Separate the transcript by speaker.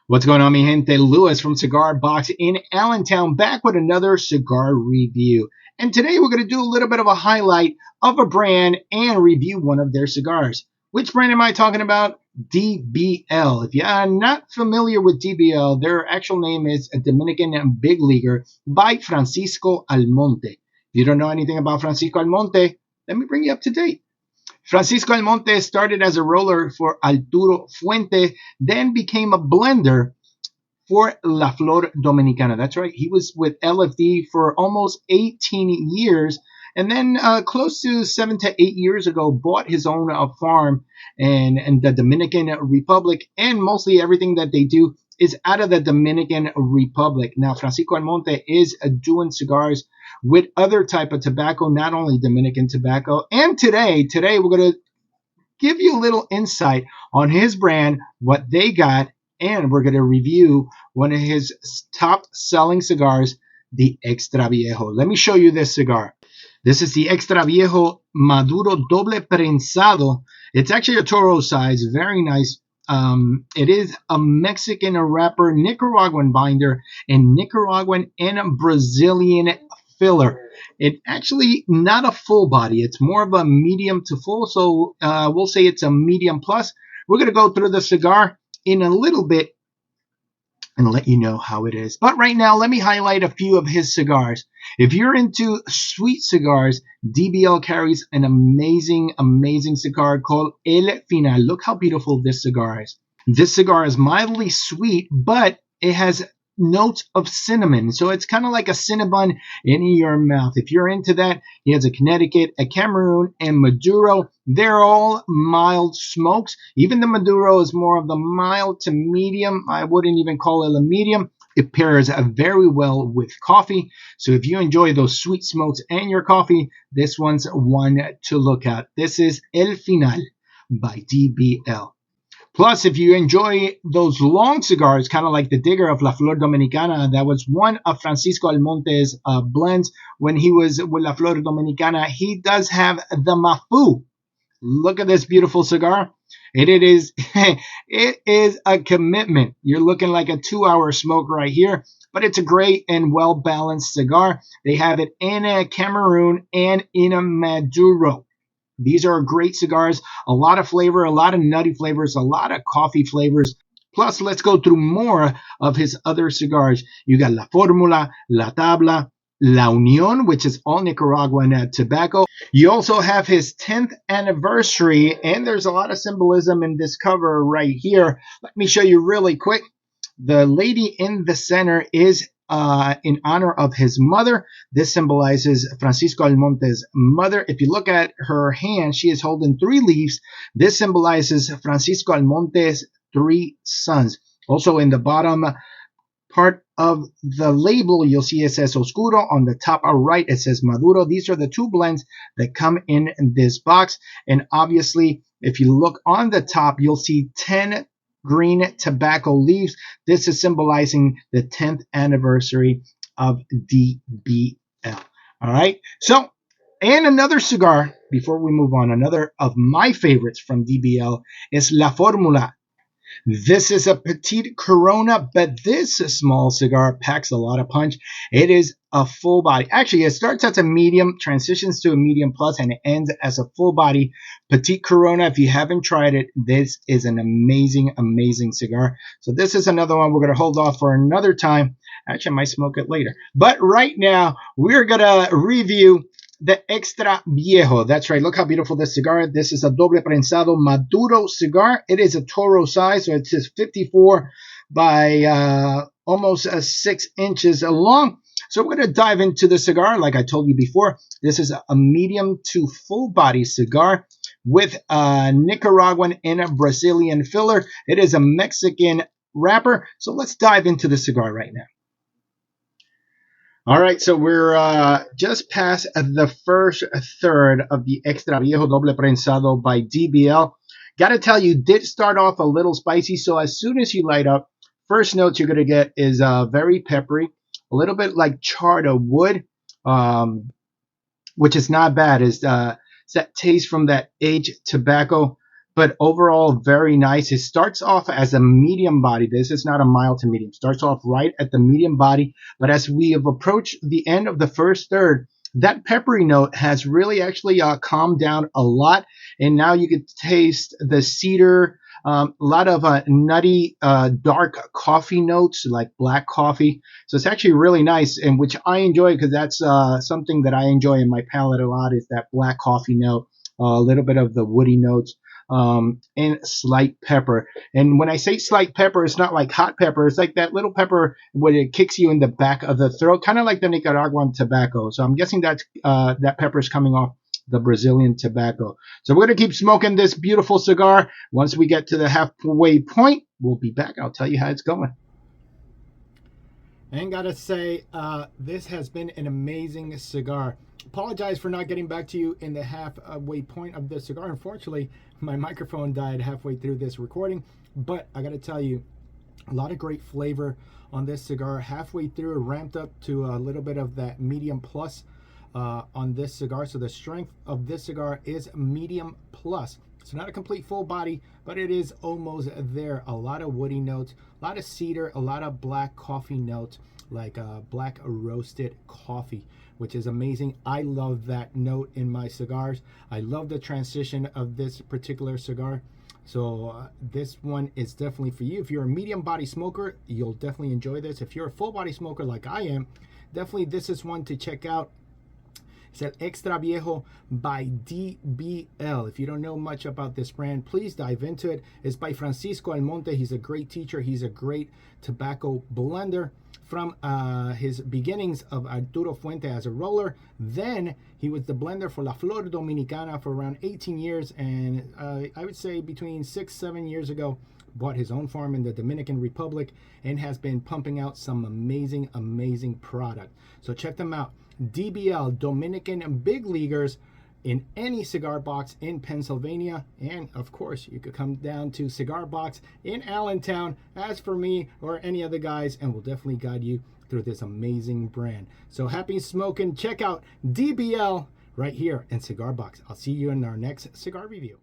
Speaker 1: What's going on, mi gente? Lewis from Cigar Box in Allentown, back with another cigar review. And today we're going to do a little bit of a highlight of a brand and review one of their cigars. Which brand am I talking about? DBL. If you're not familiar with DBL, their actual name is Dominican Big Leaguer by Francisco Almonte. If you don't know anything about Francisco Almonte, let me bring you up to date. Francisco Almonte started as a roller for Arturo Fuente, then became a blender for La Flor Dominicana. That's right. He was with LFD for almost 18 years. And then close to 7 to 8 years ago, bought his own farm in the Dominican Republic. And mostly everything that they do is out of the Dominican Republic. Now, Francisco Almonte is doing cigars with other type of tobacco, not only Dominican tobacco. And today we're going to give you a little insight on his brand, what they got, and we're going to review one of his top selling cigars, the Extra Viejo. Let me show you this cigar. This is the Extra Viejo Maduro Doble Prensado. It's actually a Toro size, very nice. It is a Mexican wrapper, Nicaraguan binder, and Nicaraguan and Brazilian filler. It actually not a full body. It's more of a medium to full, so we'll say it's a medium plus. We're going to go through the cigar in a little bit and let you know how it is. But right now, let me highlight a few of his cigars. If you're into sweet cigars, DBL carries an amazing cigar called El Final. Look how beautiful this cigar is. This cigar is mildly sweet, but it has notes of cinnamon. So it's kind of like a Cinnabon in your mouth. If you're into that, he has a Connecticut, a Cameroon, and Maduro. They're all mild smokes. Even the Maduro is more of the mild to medium. I wouldn't even call it a medium. It pairs very well with coffee. So if you enjoy those sweet smokes and your coffee, this one's one to look at. This is El Final by DBL. Plus, if you enjoy those long cigars, kind of like the Digger of La Flor Dominicana, that was one of Francisco Almonte's blends when he was with La Flor Dominicana. He does have the Mafu. Look at this beautiful cigar. It is it is a commitment. You're looking like a 2-hour smoke right here, but it's a great and well-balanced cigar. They have it in a Cameroon and in a Maduro. These are great cigars, a lot of flavor, a lot of nutty flavors, a lot of coffee flavors. Plus, let's go through more of his other cigars. You got La Fórmula, La Tabla, La Unión, which is all Nicaraguan tobacco. You also have his 10th anniversary, and there's a lot of symbolism in this cover right here. Let me show you really quick. The lady in the center is in honor of his mother. This symbolizes Francisco Almonte's mother. If you look at her hand, she is holding 3 leaves. This symbolizes Francisco Almonte's 3 sons. Also in the bottom part of the label, you'll see it says Oscuro. On the top right, it says Maduro. These are the 2 blends that come in this box. And obviously, if you look on the top, you'll see 10 green tobacco leaves. This is symbolizing the 10th anniversary of DBL. All right. So, and another cigar, before we move on, another of my favorites from DBL is La Fórmula. This is a petite Corona, but this small cigar packs a lot of punch. It is a full body. Actually, it starts as a medium, transitions to a medium plus, and it ends as a full body petite Corona. If you haven't tried it, this is an amazing cigar. So this is another one we're going to hold off for another time. Actually, I might smoke it later. But right now, we're going to review the Extra Viejo. That's right. Look how beautiful this cigar is. This is a Doble Prensado Maduro cigar. It is a Toro size, so it says 54 by almost 6 inches long. So we're going to dive into the cigar. Like I told you before, this is a medium to full body cigar with a Nicaraguan and a Brazilian filler. It is a Mexican wrapper. So let's dive into the cigar right now. All right, so we're just past the first third of the Extra Viejo Doble Prensado by DBL. Got to tell you, did start off a little spicy, so as soon as you light up, first notes you're going to get is very peppery, a little bit like charred wood, which is not bad. It's that taste from that aged tobacco. but overall very nice. It starts off as a medium body. This is not a mild to medium. Starts off right at the medium body, but as we have approached the end of the first third, that peppery note has really actually calmed down a lot, and now you can taste the cedar, a lot of nutty dark coffee notes like black coffee. So it's actually really nice, and which I enjoy because that's something that I enjoy in my palate a lot, is that black coffee note, a little bit of the woody notes, and slight pepper. And when I say slight pepper, it's not like hot pepper. It's like that little pepper when it kicks you in the back of the throat, kind of like the Nicaraguan tobacco. So I'm guessing that pepper is coming off the Brazilian tobacco. So we're going to keep smoking this beautiful cigar. Once we get to the halfway point, we'll be back. I'll tell you how it's going. And gotta say, this has been an amazing cigar. Apologize for not getting back to you in the halfway point of the cigar. Unfortunately, my microphone died halfway through this recording, but I gotta tell you, a lot of great flavor on this cigar. Halfway through, ramped up to a little bit of that medium plus on this cigar. So the strength of this cigar is medium plus. It's not a complete full body, but it is almost there. A lot of woody notes, a lot of cedar, a lot of black coffee notes, like black roasted coffee, which is amazing. I love that note in my cigars. I love the transition of this particular cigar. So this one is definitely for you. If you're a medium body smoker, you'll definitely enjoy this. If you're a full body smoker like I am, definitely this is one to check out. It's El Extra Viejo by DBL. If you don't know much about this brand, please dive into it. It's by Francisco Almonte. He's a great teacher. He's a great tobacco blender. From his beginnings of Arturo Fuente as a roller, then he was the blender for La Flor Dominicana for around 18 years, and I would say between 6-7 years ago, bought his own farm in the Dominican Republic and has been pumping out some amazing product. So check them out. DBL, Dominican Big Leaguers, in any cigar box in Pennsylvania. And of course, you could come down to Cigar Box in Allentown, as for me or any other guys, and we'll definitely guide you through this amazing brand. So happy smoking. Check out DBL right here in Cigar Box. I'll see you in our next cigar review.